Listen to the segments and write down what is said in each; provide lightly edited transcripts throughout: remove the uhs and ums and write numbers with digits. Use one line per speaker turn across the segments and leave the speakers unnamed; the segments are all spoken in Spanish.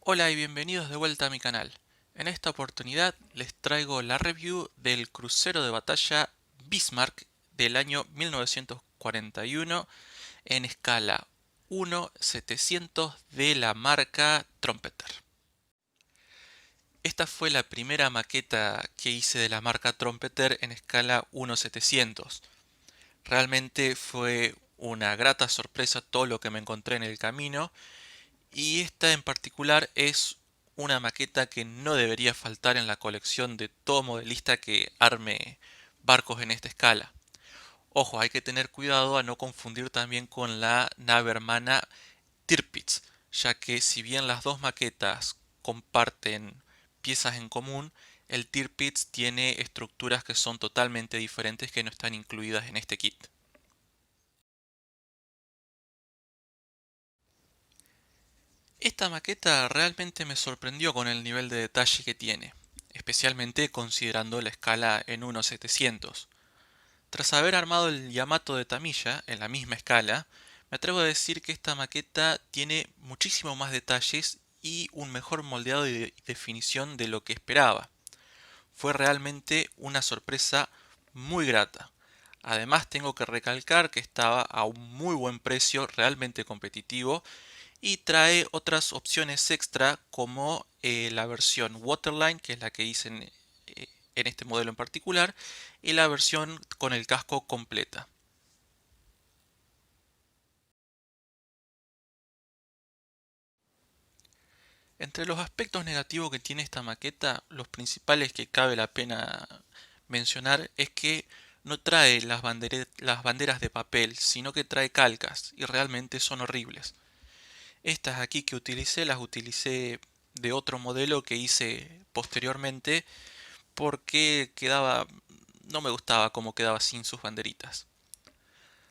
Hola y bienvenidos de vuelta a mi canal. En esta oportunidad les traigo la review del crucero de batalla Bismarck del año 1941 en escala 1/700 de la marca Trumpeter. Esta fue la primera maqueta que hice de la marca Trumpeter en escala 1/700. Realmente fue una grata sorpresa todo lo que me encontré en el camino. Y esta en particular es una maqueta que no debería faltar en la colección de todo modelista que arme barcos en esta escala. Ojo, hay que tener cuidado a no confundir también con la nave hermana Tirpitz, ya que si bien las dos maquetas comparten piezas en común, el Tirpitz tiene estructuras que son totalmente diferentes que no están incluidas en este kit. Esta maqueta realmente me sorprendió con el nivel de detalle que tiene, especialmente considerando la escala en 1/700. Tras haber armado el Yamato de Tamiya en la misma escala, me atrevo a decir que esta maqueta tiene muchísimo más detalles y un mejor moldeado y definición de lo que esperaba. Fue realmente una sorpresa muy grata. Además tengo que recalcar que estaba a un muy buen precio, realmente competitivo, y trae otras opciones extra como la versión Waterline, que es la que hice en este modelo en particular, y la versión con el casco completa. Entre los aspectos negativos que tiene esta maqueta, los principales que cabe la pena mencionar es que no trae las banderas de papel, sino que trae calcas y realmente son horribles. Estas aquí que utilicé las utilicé de otro modelo que hice posteriormente porque no me gustaba cómo quedaba sin sus banderitas.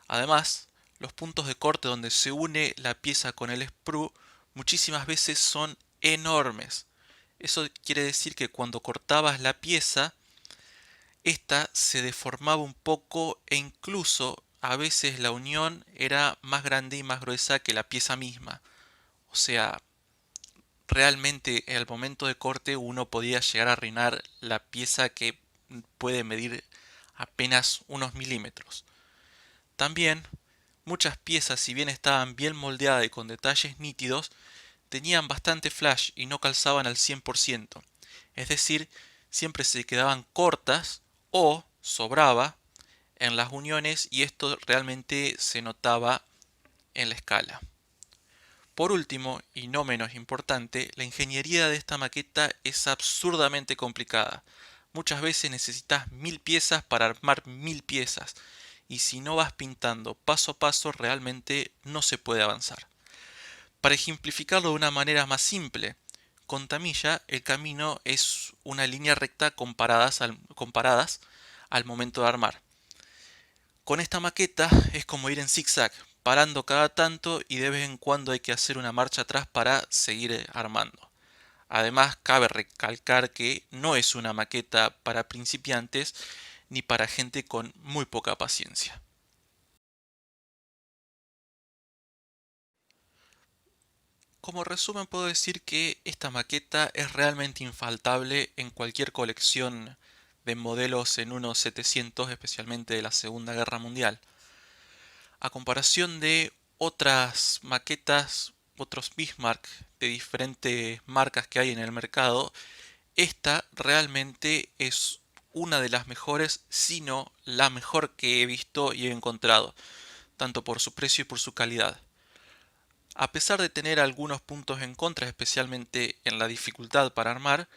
Además, los puntos de corte donde se une la pieza con el sprue muchísimas veces son enormes. Eso quiere decir que cuando cortabas la pieza, esta se deformaba un poco e incluso a veces la unión era más grande y más gruesa que la pieza misma. O sea, realmente al momento de corte uno podía llegar a arruinar la pieza que puede medir apenas unos milímetros. También muchas piezas, si bien estaban bien moldeadas y con detalles nítidos, tenían bastante flash y no calzaban al 100%. Es decir, siempre se quedaban cortas o sobraba en las uniones y esto realmente se notaba en la escala. Por último, y no menos importante, la ingeniería de esta maqueta es absurdamente complicada. Muchas veces necesitas 1000 piezas para armar 1000 piezas, y si no vas pintando paso a paso realmente no se puede avanzar. Para ejemplificarlo de una manera más simple, con Tamiya el camino es una línea recta comparadas al momento de armar. Con esta maqueta es como ir en zigzag, parando cada tanto y de vez en cuando hay que hacer una marcha atrás para seguir armando. Además, cabe recalcar que no es una maqueta para principiantes ni para gente con muy poca paciencia. Como resumen puedo decir que esta maqueta es realmente infaltable en cualquier colección de modelos en 1/700, especialmente de la Segunda Guerra Mundial. A comparación de otras maquetas, otros Bismarck de diferentes marcas que hay en el mercado, esta realmente es una de las mejores, si no la mejor que he visto y he encontrado, tanto por su precio y por su calidad. A pesar de tener algunos puntos en contra, especialmente en la dificultad para armar,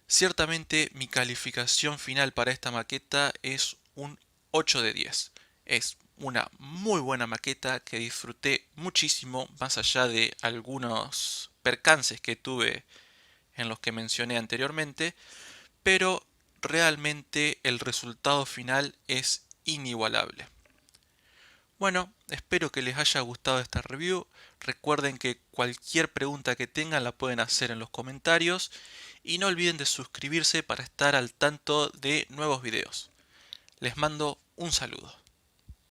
ciertamente mi calificación final para esta maqueta es un 8 de 10. Es una muy buena maqueta que disfruté muchísimo, más allá de algunos percances que tuve en los que mencioné anteriormente, pero realmente el resultado final es inigualable. Bueno, espero que les haya gustado esta review. Recuerden que cualquier pregunta que tengan la pueden hacer en los comentarios y no olviden de suscribirse para estar al tanto de nuevos videos. Les mando un saludo.